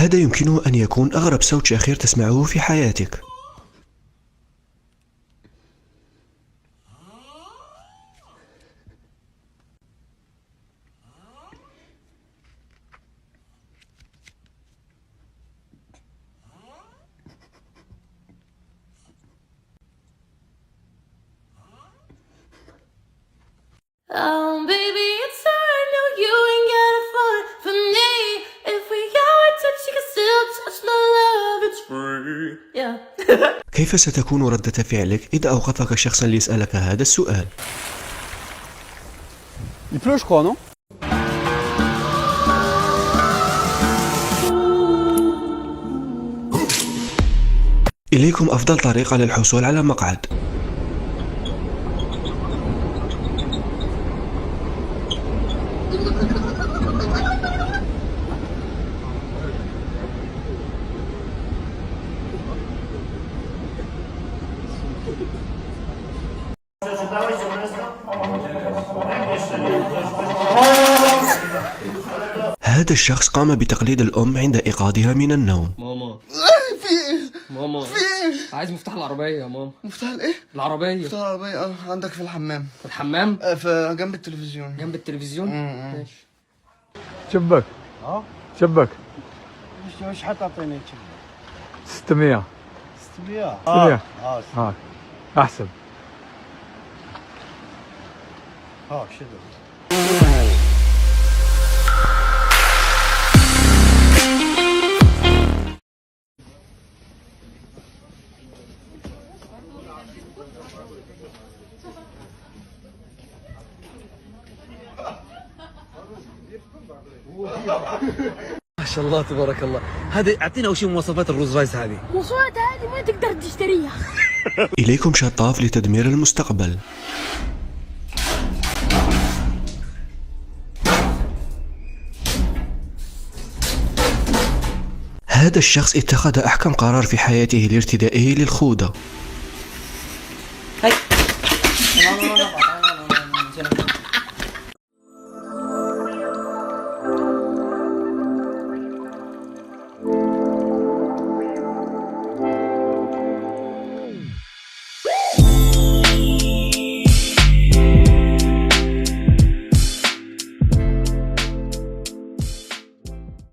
هذا يمكنه أن يكون أغرب صوت شاخر تسمعه في حياتك. Baby, it's alright, no, you ain't gotta fall for me. If we got touch, you can still touch my love, it's free. Yeah. كيف ستكون ردة فعلك إذا أوقفك شخصا ليسألك هذا السؤال؟ Il pleut, je crois, non? إليكم أفضل طريقة للحصول على مقعد. هذا الشخص قام بتقليد الأم عند إيقاظها من النوم. ماما في ايه؟ ماما في ايه؟ عايز مفتاح العربية يا ماما. مفتاح الايه؟ العربية مفتاح العربية عندك في الحمام. في الحمام في جنب التلفزيون. جنب التلفزيون. ماشي. شبك شبك وش حتعطيني 600 600 هاك احسب. شدوا. ما شاء الله تبارك الله. هذه اعطينا اول شيء مواصفات الروز رايس هذه. مواصفات هذه ما تقدر تشتريها. إليكم شطاف لتدمير المستقبل. هذا الشخص اتخذ أحكم قرار في حياته لارتدائه للخوذة.